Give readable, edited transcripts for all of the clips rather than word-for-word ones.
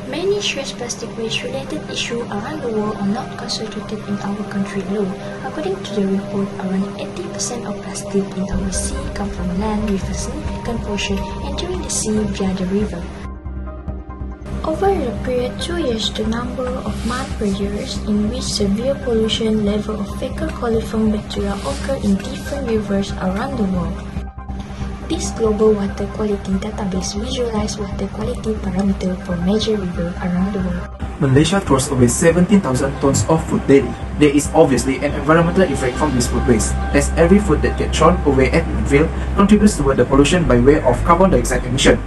Many serious plastic waste-related issues around the world are not concentrated in our country alone. According to the report, around 80% of plastic in our sea come from land with a significant portion entering the sea via the river. Over the period 2 years, the number of months per year in which severe pollution level of fecal coliform bacteria occur in different rivers around the world. This global water quality database visualizes water quality parameters for major rivers around the world. Malaysia throws away 17,000 tons of food daily. There is obviously an environmental effect from this food waste, as every food that gets thrown away at landfill contributes toward the pollution by way of carbon dioxide emission.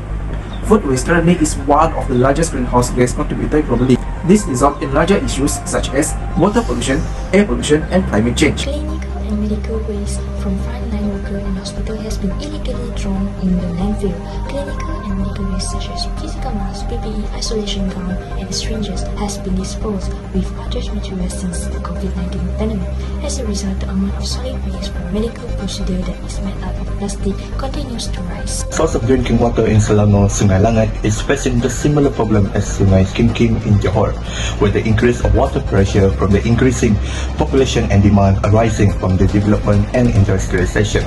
Food waste currently is one of the largest greenhouse gas contributors globally. This results in larger issues such as water pollution, air pollution, and climate change. Clinical and medical waste from frontline workers in hospital has been illegally thrown in the landfill. Clinical and medical waste such as physical masks, PPE, isolation gown, and syringes has been disposed with hazardous materials since the COVID-19 pandemic. As a result, the amount of solid waste from medical procedure that is made out of plastic continues to rise. Source of drinking water in Selangor, Sungai Langat is facing the similar problem as Sungai Kim Kim in Johor, with the increase of water pressure from the increasing population and demand arising from the development and industrialization.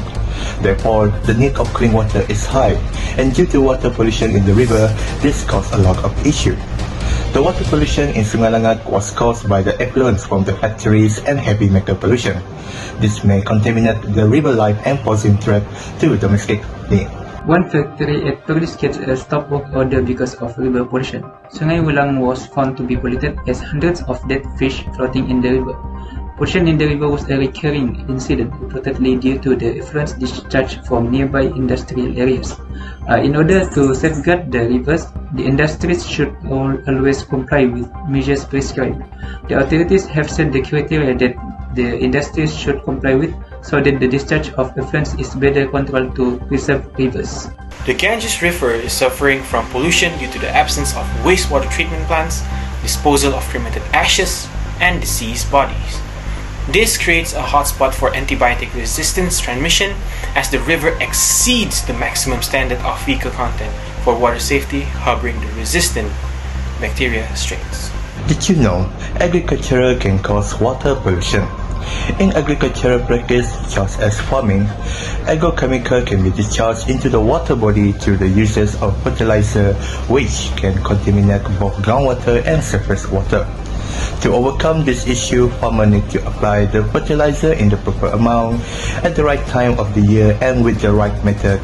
Therefore, the need of clean water is high, and due to water pollution in the river, this caused a lot of issues. The water pollution in Sungai Langat was caused by the effluents from the factories and heavy metal pollution. This may contaminate the river life and posing threat to domestic needs. One factory at Perlis gets a stop work order because of river pollution. Sungai Wulang was found to be polluted as hundreds of dead fish floating in the river. Pollution in the river was a recurring incident, reportedly due to the effluent discharge from nearby industrial areas. In order to safeguard the rivers, the industries should always comply with measures prescribed. The authorities have set the criteria that the industries should comply with so that the discharge of effluents is better controlled to preserve rivers. The Ganges River is suffering from pollution due to the absence of wastewater treatment plants, disposal of cremated ashes, and deceased bodies. This creates a hotspot for antibiotic resistance transmission as the river exceeds the maximum standard of fecal content for water safety, harboring the resistant bacteria strains. Did you know agriculture can cause water pollution? In agricultural practice, such as farming, agrochemical can be discharged into the water body through the uses of fertilizer, which can contaminate both groundwater and surface water. To overcome this issue, farmers need to apply the fertilizer in the proper amount, at the right time of the year, and with the right method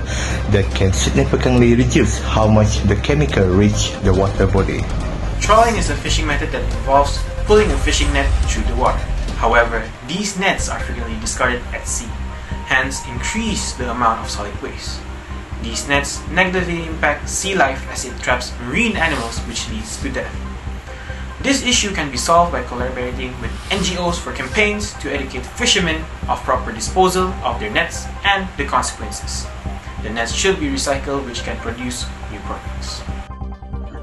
that can significantly reduce how much the chemical reach the water body. Trawling is a fishing method that involves pulling a fishing net through the water. However, these nets are frequently discarded at sea, hence increase the amount of solid waste. These nets negatively impact sea life as it traps marine animals, which leads to death. This issue can be solved by collaborating with NGOs for campaigns to educate fishermen of proper disposal of their nets and the consequences. The nets should be recycled, which can produce new products.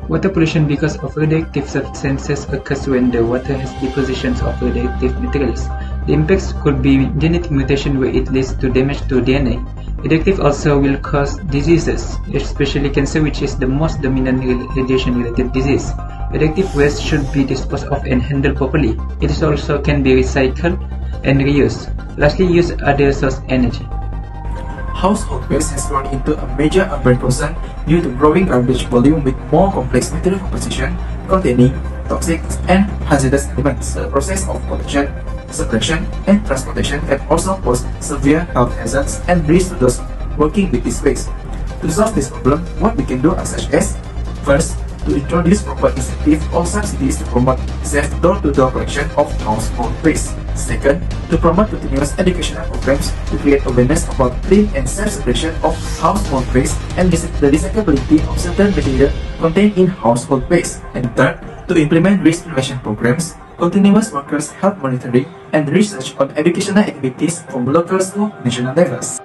Water pollution because of radioactive substances occurs when the water has depositions of radioactive materials. The impacts could be genetic mutation where it leads to damage to DNA. Radioactive also will cause diseases, especially cancer, which is the most dominant radiation-related disease. Radioactive waste should be disposed of and handled properly. It also can be recycled and reused. Lastly, use other source energy. Household waste has grown into a major urban concern due to growing garbage volume with more complex material composition containing toxic and hazardous elements. The process of collection, separation, and transportation can also pose severe health hazards and risk to those working with this waste. To solve this problem, what we can do are such as: first, to introduce proper incentives or subsidies to promote safe door-to-door collection of household waste. Second, to promote continuous educational programs to create awareness about clean and safe separation of household waste and the recyclability of certain material contained in household waste. And third, to implement risk prevention programs, continuous workers' health monitoring, and research on educational activities from local to national levels.